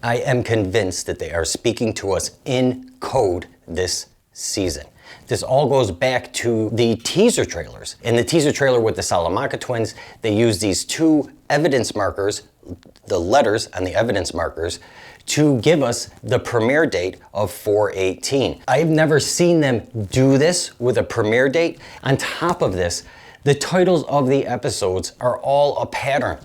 I am convinced that they are speaking to us in code this season. This all goes back to the teaser trailers. In the teaser trailer with the Salamanca twins, they use these two evidence markers, the letters on the evidence markers, to give us the premiere date of 4/18. I've never seen them do this with a premiere date. On top of this, the titles of the episodes are all a pattern.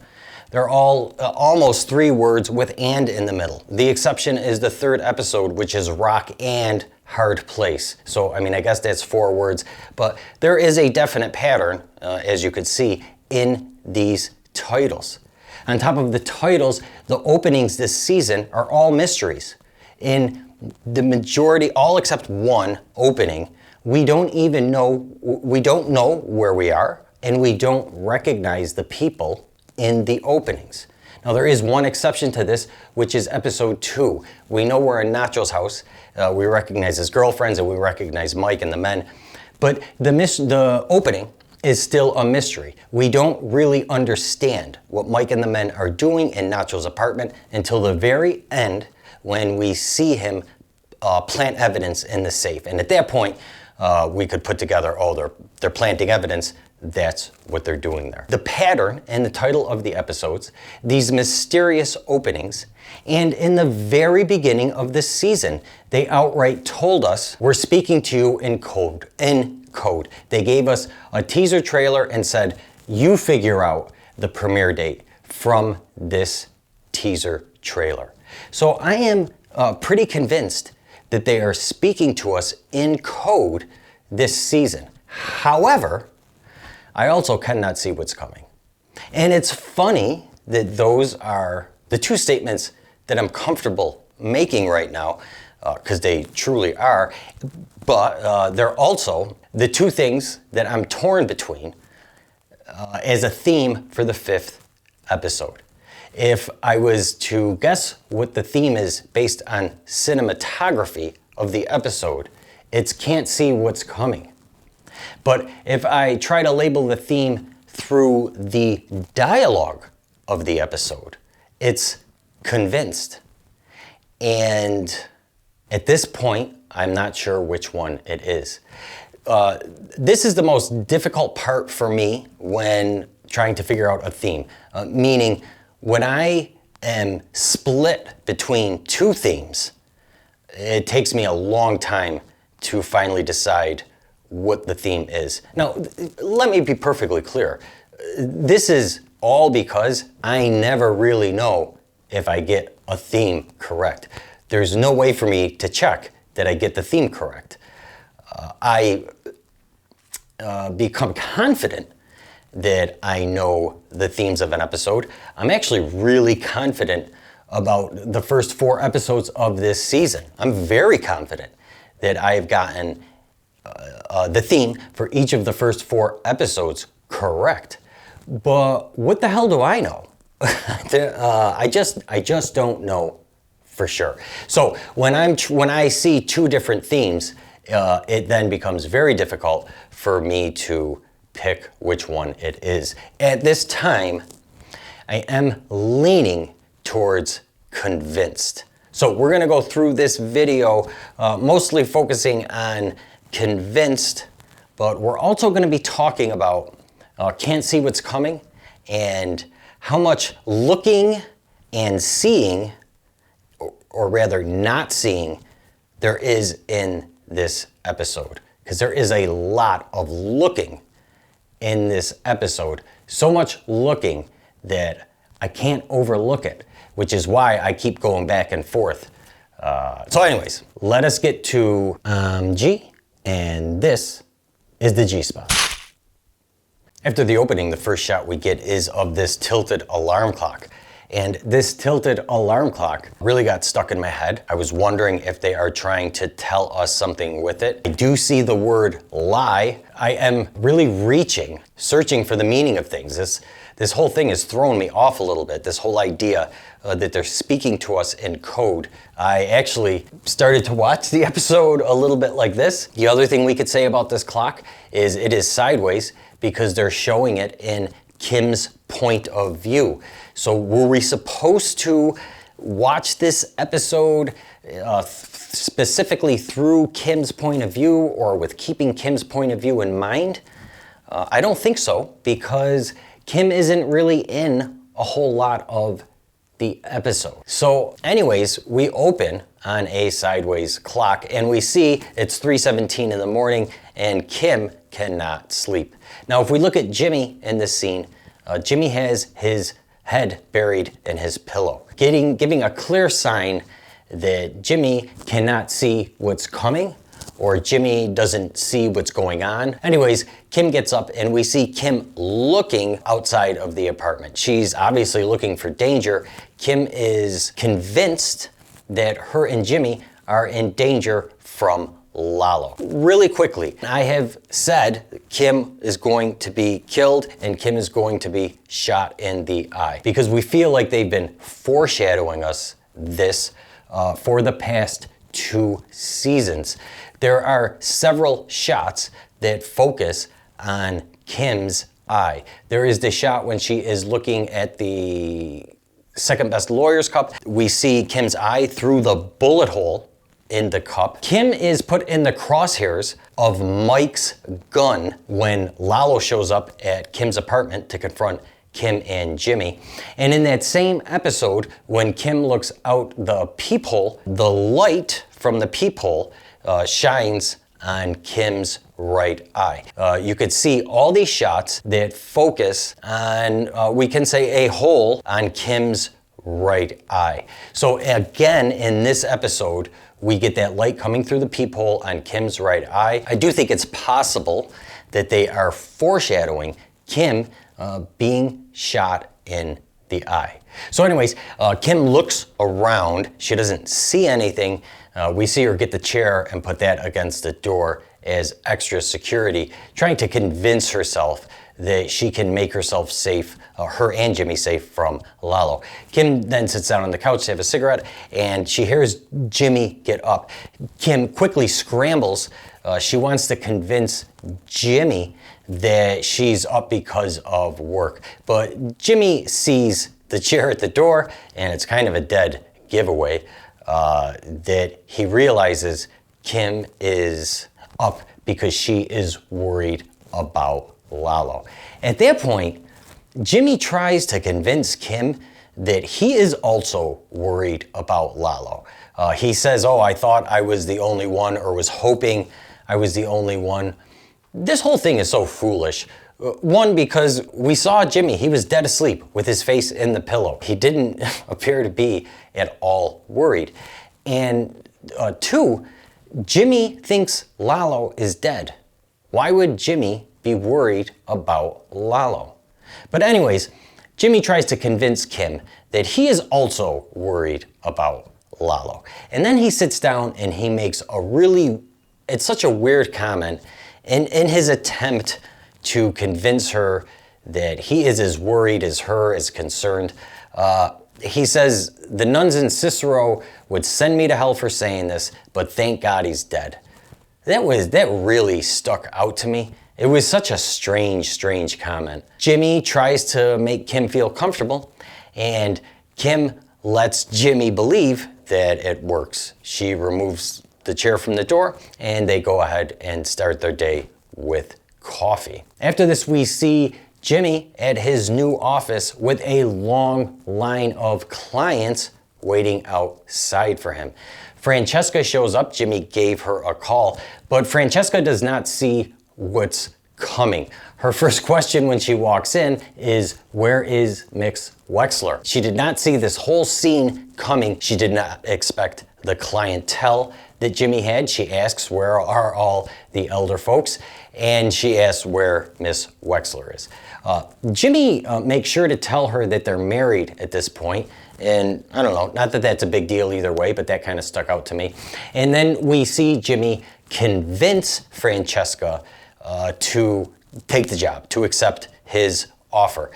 They're all almost 3 words with "and" in the middle. The exception is the 3rd episode, which is Rock and Hard Place. So, I mean, I guess that's 4 words, but there is a definite pattern, as you could see, in these titles. On top of the titles, the openings this season are all mysteries. In the majority, all except one opening, we don't know where we are, and we don't recognize the people in the openings. Now, there is one exception to this, which is episode 2. We know we're in Nacho's house. We recognize his girlfriends, and we recognize Mike and the men. But the opening is still a mystery. We don't really understand what Mike and the men are doing in Nacho's apartment until the very end, when we see him plant evidence in the safe. And at that point, we could put together, oh, they're planting evidence. That's what they're doing there. The pattern and the title of the episodes, these mysterious openings, and in the very beginning of this season, they outright told us, we're speaking to you in code. They gave us a teaser trailer and said, you figure out the premiere date from this teaser trailer. So I am pretty convinced that they are speaking to us in code this season. However, I also cannot see what's coming. And it's funny that those are the 2 statements that I'm comfortable making right now, because they truly are, but they're also the 2 things that I'm torn between as a theme for the 5th episode. If I was to guess what the theme is based on cinematography of the episode, it's can't see what's coming. But if I try to label the theme through the dialogue of the episode, it's convinced. And at this point, I'm not sure which one it is. This is the most difficult part for me when trying to figure out a theme, meaning when I am split between 2 themes, it takes me a long time to finally decide what the theme is. Now, let me be perfectly clear. This is all because I never really know if I get a theme correct. There's no way for me to check that I get the theme correct. I become confident that I know the themes of an episode. I'm actually really confident about the first 4 episodes of this season. I'm very confident that I've gotten the theme for each of the first 4 episodes correct. But what the hell do I know? I just don't know for sure. So when I see 2 different themes, it then becomes very difficult for me to pick which one it is. At this time, I am leaning towards convinced. So we're gonna go through this video mostly focusing on convinced, but we're also going to be talking about can't see what's coming and how much looking and seeing, or rather not seeing, there is in this episode. Because there is a lot of looking in this episode. So much looking that I can't overlook it, which is why I keep going back and forth. So anyways, let us get to G. And this is the G-spot. After the opening, the first shot we get is of this tilted alarm clock. And this tilted alarm clock really got stuck in my head. I was wondering if they are trying to tell us something with it. I do see the word lie. I am really searching for the meaning of things. This whole thing has thrown me off a little bit, this whole idea that they're speaking to us in code. I actually started to watch the episode a little bit like this. The other thing we could say about this clock is it is sideways because they're showing it in Kim's point of view. So were we supposed to watch this episode specifically through Kim's point of view or with keeping Kim's point of view in mind? I don't think so, because Kim isn't really in a whole lot of the episode. So anyways, we open on a sideways clock and we see it's 3:17 in the morning and Kim cannot sleep. Now, if we look at Jimmy in this scene, Jimmy has his head buried in his pillow, giving a clear sign that Jimmy cannot see what's coming, or Jimmy doesn't see what's going on. Anyways, Kim gets up and we see Kim looking outside of the apartment. She's obviously looking for danger. Kim is convinced that her and Jimmy are in danger from Lalo. Really quickly, I have said Kim is going to be killed and Kim is going to be shot in the eye, because we feel like they've been foreshadowing us this for the past 2 seasons. There are several shots that focus on Kim's eye. There is the shot when she is looking at the second best lawyer's cup. We see Kim's eye through the bullet hole in the cup. Kim is put in the crosshairs of Mike's gun when Lalo shows up at Kim's apartment to confront Kim and Jimmy. And in that same episode, when Kim looks out the peephole, the light from the peephole shines on Kim's right eye. You could see all these shots that focus on, we can say, a hole on Kim's right eye. So again, in this episode, we get that light coming through the peephole on Kim's right eye. I do think it's possible that they are foreshadowing Kim being shot in the eye. So anyways, Kim looks around. She doesn't see anything. We see her get the chair and put that against the door as extra security, trying to convince herself that she can make herself safe, her and Jimmy safe from Lalo. Kim then sits down on the couch to have a cigarette and she hears Jimmy get up. Kim quickly scrambles. She wants to convince Jimmy that she's up because of work. But Jimmy sees the chair at the door and it's kind of a dead giveaway that he realizes Kim is up because she is worried about Lalo. At that point, Jimmy tries to convince Kim that he is also worried about Lalo. He says, "Oh, I thought I was the only one, or was hoping I was the only one." This whole thing is so foolish. One, because we saw Jimmy, he was dead asleep with his face in the pillow. He didn't appear to be at all worried. And two, Jimmy thinks Lalo is dead. Why would Jimmy be worried about Lalo? But anyways, Jimmy tries to convince Kim that he is also worried about Lalo. And then he sits down and he makes it's such a weird comment in his attempt to convince her that he is as worried as her, as concerned. He says, "The nuns in Cicero would send me to hell for saying this, but thank God he's dead." That really stuck out to me. It was such a strange comment. Jimmy tries to make Kim feel comfortable, and Kim lets Jimmy believe that it works. She removes the chair from the door, and they go ahead and start their day with coffee. After this, we see Jimmy at his new office with a long line of clients waiting outside for him. Francesca shows up. Jimmy gave her a call, but Francesca does not see what's coming. Her first question when she walks in is, "Where is Miss Wexler?" She did not see this whole scene coming. She did not expect the clientele that Jimmy had. She asks, "Where are all the elder folks?" And she asks where Miss Wexler is. Jimmy makes sure to tell her that they're married at this point. And I don't know, not that that's a big deal either way, but that kind of stuck out to me. And then we see Jimmy convince Francesca to take the job, to accept his offer.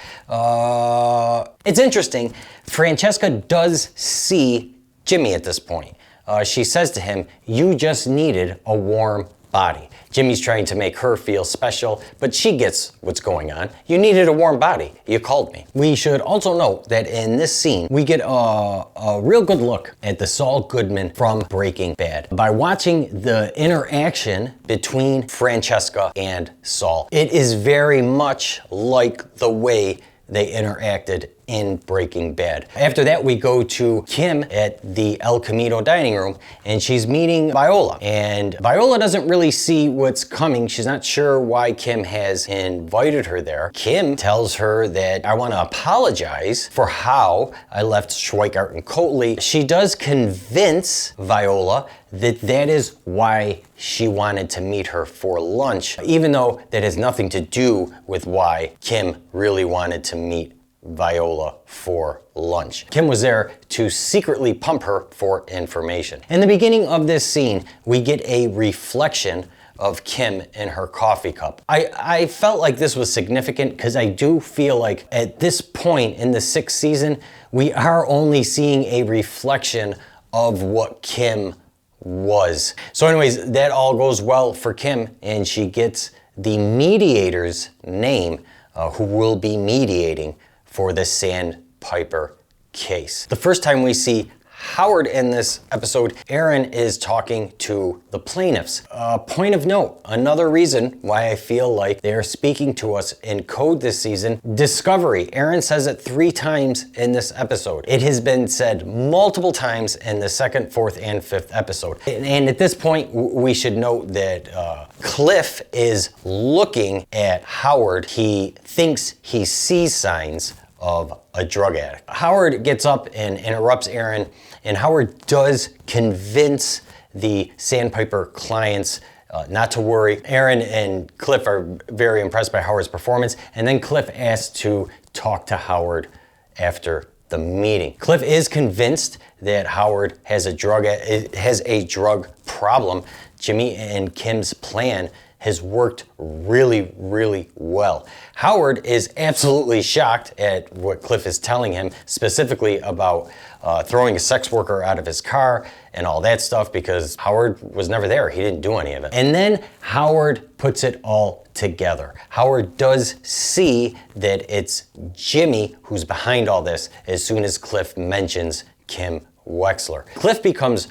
It's interesting, Francesca does see Jimmy at this point. She says to him, "You just needed a warm body. Jimmy's trying to make her feel special, but she gets what's going on. You needed a warm body. You called me. We should also note that in this scene, we get a real good look at the Saul Goodman from Breaking Bad by watching the interaction between Francesca and Saul. It is very much like the way they interacted in Breaking Bad. After that, we go to Kim at the El Camino dining room, and she's meeting Viola. And Viola doesn't really see what's coming. She's not sure why Kim has invited her there. Kim tells her that I want to apologize for how I left Schweikart and Coatley. She does convince Viola that that is why she wanted to meet her for lunch, even though that has nothing to do with why Kim really wanted to meet Viola for lunch. Kim was there to secretly pump her for information. In the beginning of this scene, we get a reflection of Kim in her coffee cup. I felt like this was significant because I do feel like at this point in the 6th season, we are only seeing a reflection of what Kim was. So anyways, that all goes well for Kim, and she gets the mediator's name who will be mediating for the Sandpiper case. The first time we see Howard in this episode, Aaron is talking to the plaintiffs. Point of note, another reason why I feel like they're speaking to us in code this season, discovery. Aaron says it 3 times in this episode. It has been said multiple times in the 2nd, 4th, and 5th episode. And at this point, we should note that Cliff is looking at Howard. He thinks he sees signs of a drug addict. Howard gets up and interrupts Aaron, and Howard does convince the Sandpiper clients not to worry. Aaron and Cliff are very impressed by Howard's performance, and then Cliff asks to talk to Howard after the meeting. Cliff is convinced that Howard has a drug problem. Jimmy and Kim's plan has worked really, really well. Howard is absolutely shocked at what Cliff is telling him, specifically about throwing a sex worker out of his car and all that stuff, because Howard was never there. He didn't do any of it. And then Howard puts it all together. Howard does see that it's Jimmy who's behind all this as soon as Cliff mentions Kim Wexler. Cliff becomes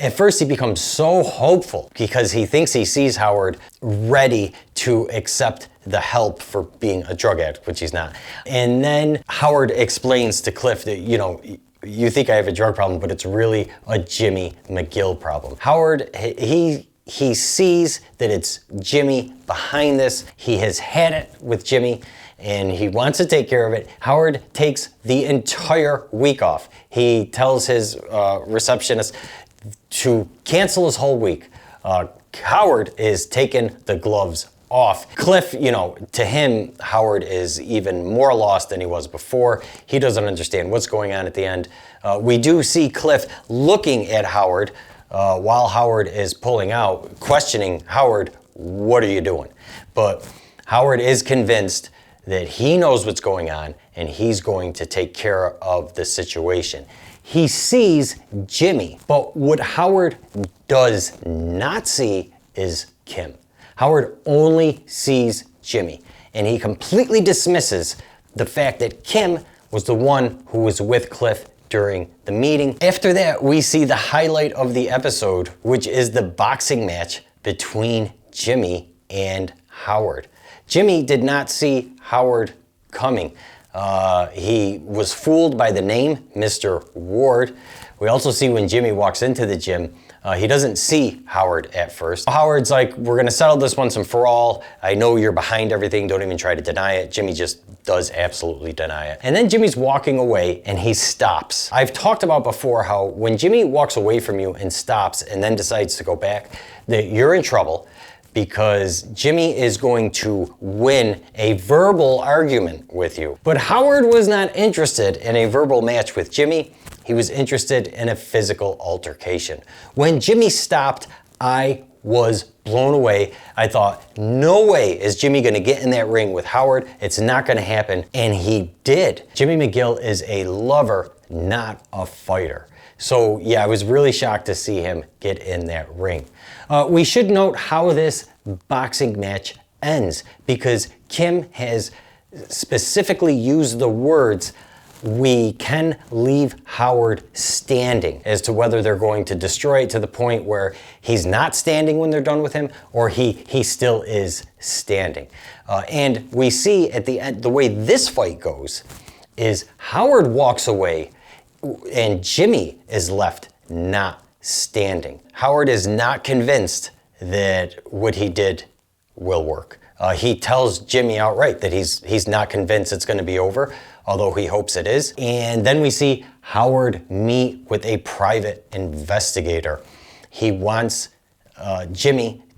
at first he becomes so hopeful because he thinks he sees Howard ready to accept the help for being a drug addict, which he's not. And then Howard explains to Cliff that, you think I have a drug problem, but it's really a Jimmy McGill problem. Howard, he sees that it's Jimmy behind this. He has had it with Jimmy, and he wants to take care of it. Howard takes the entire week off. He tells his receptionist to cancel his whole week. Howard is taking the gloves off. Cliff, to him, Howard is even more lost than he was before. He doesn't understand what's going on at the end. We do see Cliff looking at Howard while Howard is pulling out, questioning Howard, what are you doing? But Howard is convinced that he knows what's going on and he's going to take care of the situation. He sees Jimmy, but what Howard does not see is Kim. Howard only sees Jimmy, and he completely dismisses the fact that Kim was the one who was with Cliff during the meeting. After that, we see the highlight of the episode, which is the boxing match between Jimmy and Howard. Jimmy did not see Howard coming. He was fooled by the name, Mr. Ward. We also see when Jimmy walks into the gym, he doesn't see Howard at first. Howard's like, we're gonna settle this once and for all. I know you're behind everything, don't even try to deny it. Jimmy just does absolutely deny it. And then Jimmy's walking away and he stops. I've talked about before how when Jimmy walks away from you and stops and then decides to go back, that you're in trouble, because Jimmy is going to win a verbal argument with you. But Howard was not interested in a verbal match with Jimmy. He was interested in a physical altercation. When Jimmy stopped, I was blown away. I thought, no way is Jimmy gonna get in that ring with Howard. It's not gonna happen, and he did. Jimmy McGill is a lover, not a fighter. So yeah, I was really shocked to see him get in that ring. We should note how this boxing match ends, because Kim has specifically used the words, "We can leave Howard standing," as to whether they're going to destroy it to the point where he's not standing when they're done with him, or he still is standing. And we see at the end, the way this fight goes is Howard walks away and Jimmy is left not standing. Howard is not convinced that what he did will work. He tells Jimmy outright that he's not convinced it's going to be over, although he hopes it is. And then we see Howard meet with a private investigator. He wants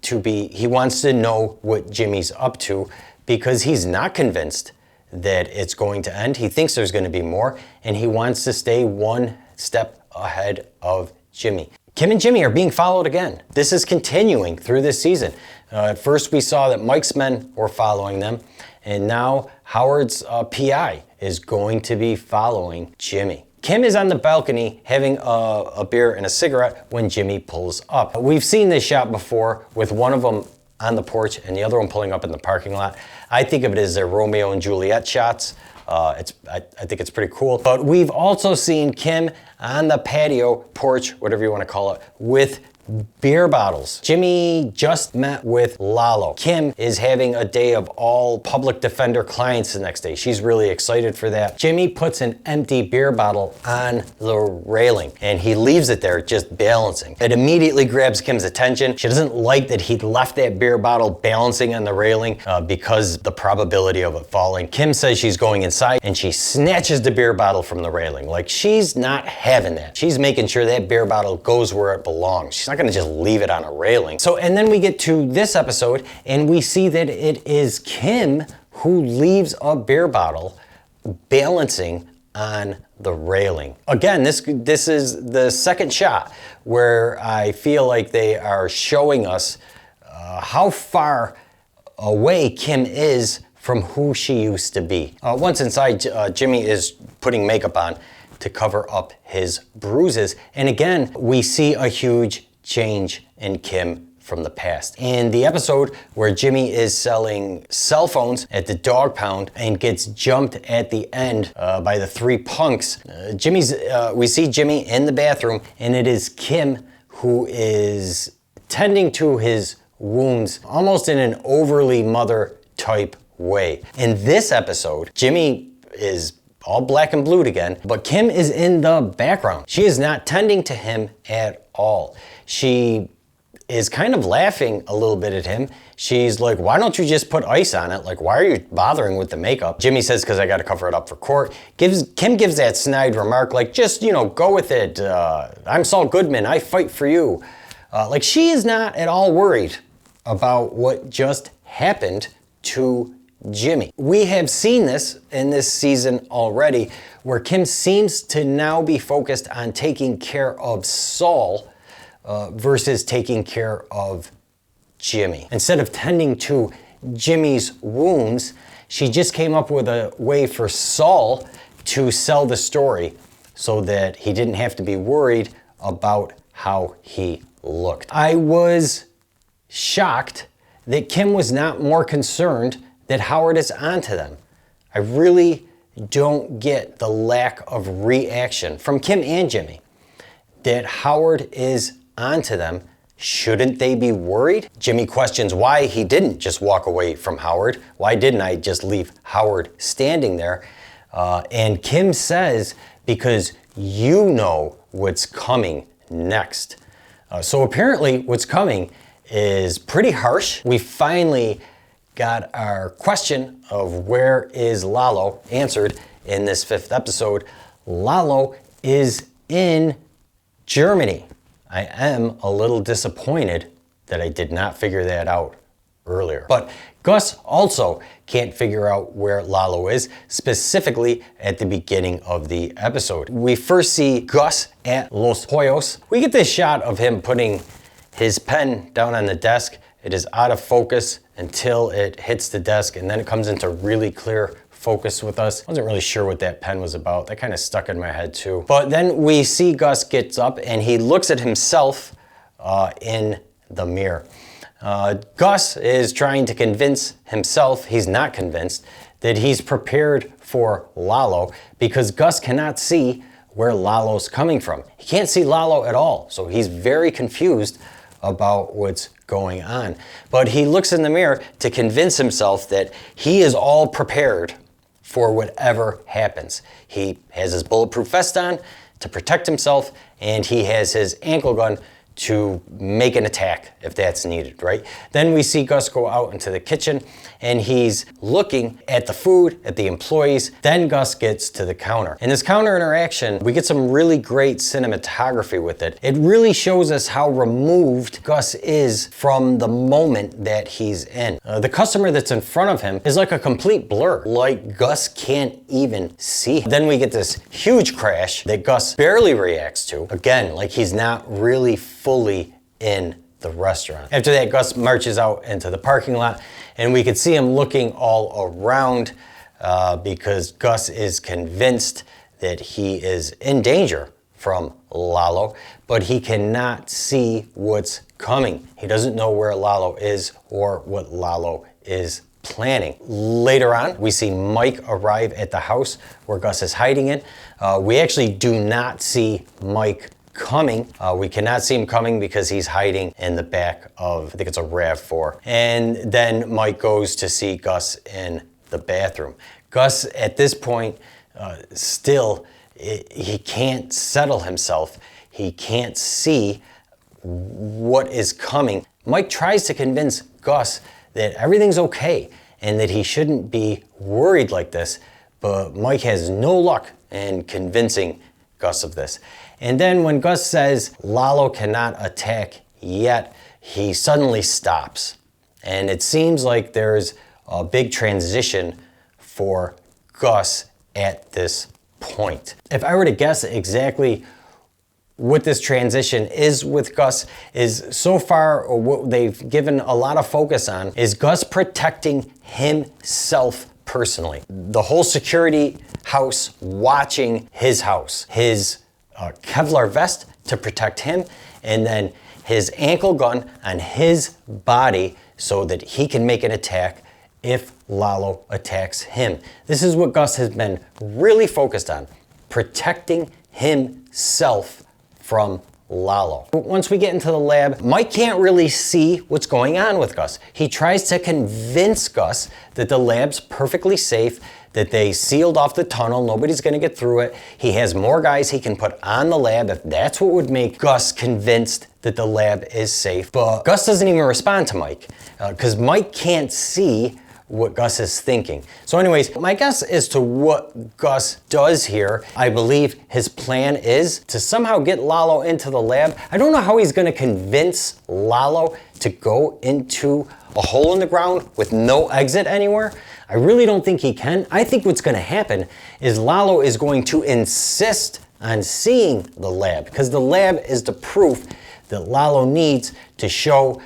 he wants to know what Jimmy's up to, because he's not convinced that it's going to end. He thinks there's going to be more, and he wants to stay one step ahead of Jimmy. Kim and Jimmy are being followed again. This is continuing through this season. At first we saw that Mike's men were following them, and now Howard's PI is going to be following Jimmy. Kim is on the balcony having a beer and a cigarette when Jimmy pulls up. We've seen this shot before, with one of them on the porch and the other one pulling up in the parking lot. I think of it as their Romeo and Juliet shots. I think it's pretty cool. But we've also seen Kim on the patio, porch, whatever you want to call it, with beer bottles. Jimmy just met with Lalo. Kim is having a day of all public defender clients the next day. She's really excited for that. Jimmy puts an empty beer bottle on the railing and he leaves it there just balancing. It immediately grabs Kim's attention. She doesn't like that he left that beer bottle balancing on the railing because the probability of it falling. Kim says she's going inside and she snatches the beer bottle from the railing. Like, she's not having that. She's making sure that beer bottle goes where it belongs. She's not gonna just leave it on a railing. So, and then we get to this episode and we see that it is Kim who leaves a beer bottle balancing on the railing. Again, this is the second shot where I feel like they are showing us how far away Kim is from who she used to be. Once inside, Jimmy is putting makeup on to cover up his bruises. And again, we see a huge change in Kim from the past. In the episode where Jimmy is selling cell phones at the dog pound and gets jumped at the end by the three punks, we see Jimmy in the bathroom, and it is Kim who is tending to his wounds almost in an overly mother type way. In this episode, Jimmy is all black and blued again, but Kim is in the background. She is not tending to him at all. She is kind of laughing a little bit at him. She's like, why don't you just put ice on it? Like, why are you bothering with the makeup? Jimmy says, because I got to cover it up for court. Kim gives that snide remark, like, just, go with it. I'm Saul Goodman. I fight for you. Like, she is not at all worried about what just happened to Jimmy. We have seen this in this season already, where Kim seems to now be focused on taking care of Saul versus taking care of Jimmy. Instead of tending to Jimmy's wounds, she just came up with a way for Saul to sell the story so that he didn't have to be worried about how he looked. I was shocked that Kim was not more concerned that Howard is onto them. I really don't get the lack of reaction from Kim and Jimmy that Howard is onto them. Shouldn't they be worried? Jimmy questions why he didn't just walk away from Howard. Why didn't I just leave Howard standing there? And Kim says, because you know what's coming next. So apparently what's coming is pretty harsh. We finally got our question of where is Lalo answered in this 5th episode. Lalo is in Germany. I am a little disappointed that I did not figure that out earlier. But Gus also can't figure out where Lalo is, specifically at the beginning of the episode. We first see Gus at Los Pollos. We get this shot of him putting his pen down on the desk. It is out of focus until it hits the desk, and then it comes into really clear focus with us. Wasn't really sure what that pen was about. That kind of stuck in my head too. But then we see Gus gets up and he looks at himself in the mirror. Gus is trying to convince himself, he's not convinced, that he's prepared for Lalo because Gus cannot see where Lalo's coming from. He can't see Lalo at all, so he's very confused about what's going on. But he looks in the mirror to convince himself that he is all prepared for whatever happens. He has his bulletproof vest on to protect himself, and he has his ankle gun to make an attack if that's needed, right? Then we see Gus go out into the kitchen and he's looking at the food, at the employees. Then Gus gets to the counter. In this counter interaction, we get some really great cinematography with it. It really shows us how removed Gus is from the moment that he's in. The customer that's in front of him is like a complete blur, like Gus can't even see him. Then we get this huge crash that Gus barely reacts to. Again, like he's not really fully in the restaurant. After that, Gus marches out into the parking lot and we could see him looking all around because Gus is convinced that he is in danger from Lalo, but he cannot see what's coming. He doesn't know where Lalo is or what Lalo is planning. Later on, we see Mike arrive at the house where Gus is hiding in. We actually do not see Mike coming. We cannot see him coming because he's hiding in the back of, I think it's a RAV4. And then Mike goes to see Gus in the bathroom. Gus, at this point, he can't settle himself. He can't see what is coming. Mike tries to convince Gus that everything's okay and that he shouldn't be worried like this, but Mike has no luck in convincing Gus of this. And then when Gus says Lalo cannot attack yet, he suddenly stops. And it seems like there's a big transition for Gus at this point. If I were to guess exactly what this transition is with Gus, is so far what they've given a lot of focus on is Gus protecting himself personally. The whole security house watching his house, his Kevlar vest to protect him, and then his ankle gun on his body so that he can make an attack if Lalo attacks him. This is what Gus has been really focused on, protecting himself from Lalo. But once we get into the lab, Mike can't really see what's going on with Gus. He tries to convince Gus that the lab's perfectly safe, that they sealed off the tunnel, nobody's gonna get through it. He has more guys he can put on the lab if that's what would make Gus convinced that the lab is safe. But Gus doesn't even respond to Mike because Mike can't see what Gus is thinking. So anyways, my guess as to what Gus does here, I believe his plan is to somehow get Lalo into the lab. I don't know how he's gonna convince Lalo to go into a hole in the ground with no exit anywhere. I really don't think he can. I think what's gonna happen is Lalo is going to insist on seeing the lab because the lab is the proof that Lalo needs to show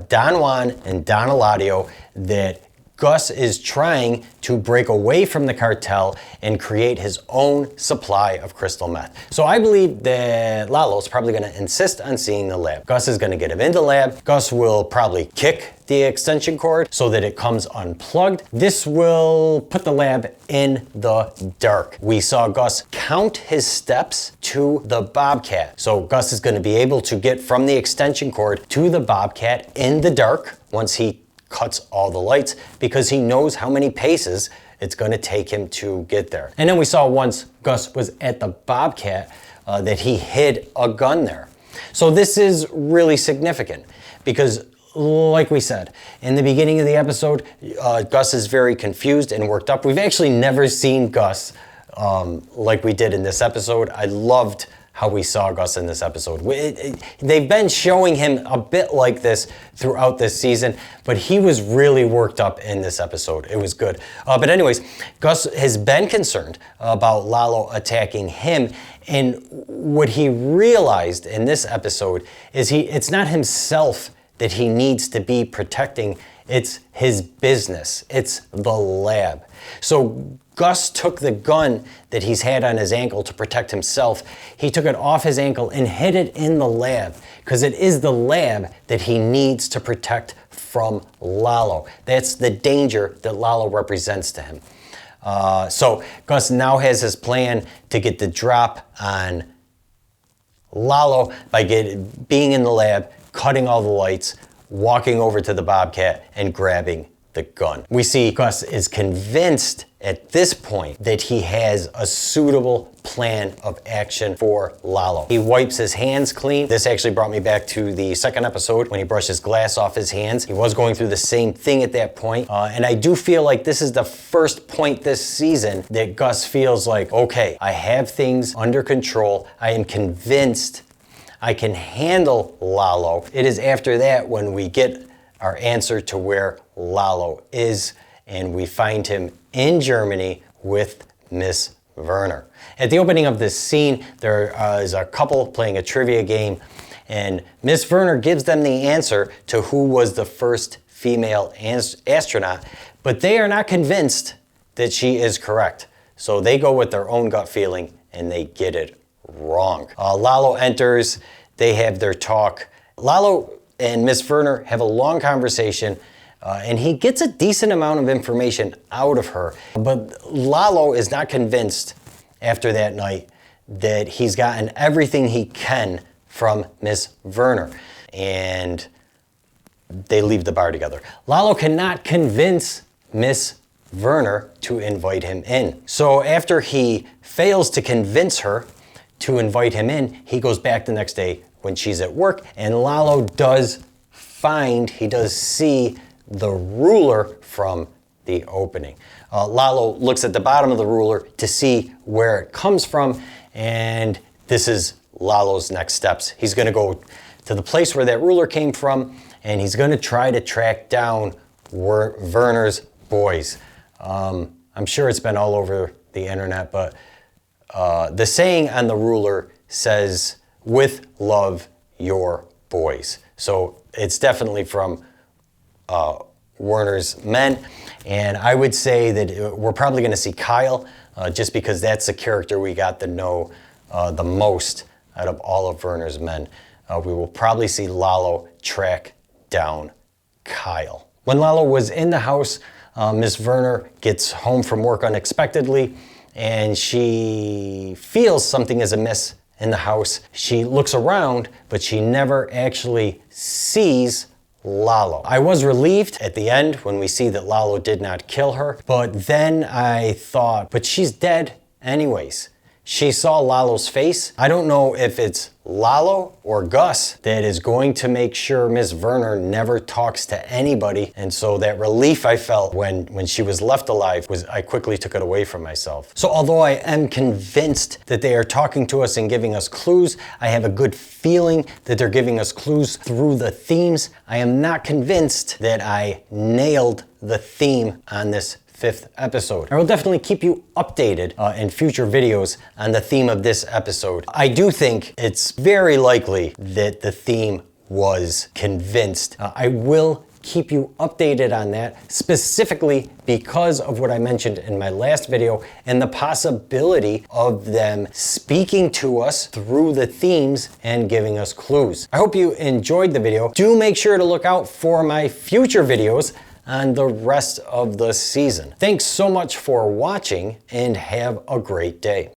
Don Juan and Don Eladio that Gus is trying to break away from the cartel and create his own supply of crystal meth. So I believe that Lalo's probably gonna insist on seeing the lab. Gus is gonna get him in the lab. Gus will probably kick the extension cord so that it comes unplugged. This will put the lab in the dark. We saw Gus count his steps to the Bobcat. So Gus is gonna be able to get from the extension cord to the Bobcat in the dark once he cuts all the lights because he knows how many paces it's going to take him to get there. And then we saw once Gus was at the Bobcat that he hid a gun there. So this is really significant because like we said, in the beginning of the episode, Gus is very confused and worked up. We've actually never seen Gus like we did in this episode. I loved how we saw Gus in this episode. They've been showing him a bit like this throughout this season, but he was really worked up in this episode. It was good. But anyways, Gus has been concerned about Lalo attacking him, and what he realized in this episode is it's not himself that he needs to be protecting, It's his business. It's the lab. So Gus took the gun that he's had on his ankle to protect himself. He took it off his ankle and hid it in the lab because it is the lab that he needs to protect from Lalo. That's the danger that Lalo represents to him. So Gus now has his plan to get the drop on Lalo by being in the lab, cutting all the lights, walking over to the Bobcat and grabbing the gun. We see Gus is convinced at this point that he has a suitable plan of action for Lalo. He wipes his hands clean. This actually brought me back to the second episode when he brushed his glass off his hands. He was going through the same thing at that point. And I do feel like this is the first point this season that Gus feels like, okay, I have things under control. I am convinced I can handle Lalo. It is after that when we get our answer to where Lalo is, and we find him in Germany with Miss Werner. At the opening of this scene, there is a couple playing a trivia game, and Miss Werner gives them the answer to who was the first female astronaut, but they are not convinced that she is correct. So they go with their own gut feeling, and they get it wrong. Lalo enters, they have their talk. Lalo and Miss Werner have a long conversation, and he gets a decent amount of information out of her. But Lalo is not convinced after that night that he's gotten everything he can from Miss Werner, and they leave the bar together. Lalo cannot convince Miss Werner to invite him in. So after he fails to convince her to invite him in, he goes back the next day when she's at work, and Lalo does see the ruler from the opening. Lalo looks at the bottom of the ruler to see where it comes from, and this is Lalo's next steps. He's gonna go to the place where that ruler came from, and he's gonna try to track down Werner's boys. I'm sure it's been all over the internet, but the saying on the ruler says, "With love, your boys." So it's definitely from Werner's men. And I would say that we're probably going to see Kyle, just because that's the character we got to know the most out of all of Werner's men. We will probably see Lalo track down Kyle. When Lalo was in the house, Miss Werner gets home from work unexpectedly, and she feels something is amiss in the house. She looks around, but she never actually sees Lalo. I was relieved at the end when we see that Lalo did not kill her, but then I thought, but she's dead anyways. She saw Lalo's face. I don't know if it's Lalo or Gus that is going to make sure Miss Werner never talks to anybody. And so that relief I felt when she was left alive I quickly took it away from myself. So although I am convinced that they are talking to us and giving us clues, I have a good feeling that they're giving us clues through the themes. I am not convinced that I nailed the theme on this 5th episode. I will definitely keep you updated in future videos on the theme of this episode. I do think it's very likely that the theme was convinced. I will keep you updated on that, specifically because of what I mentioned in my last video and the possibility of them speaking to us through the themes and giving us clues. I hope you enjoyed the video. Do make sure to look out for my future videos on the rest of the season. Thanks so much for watching, and have a great day.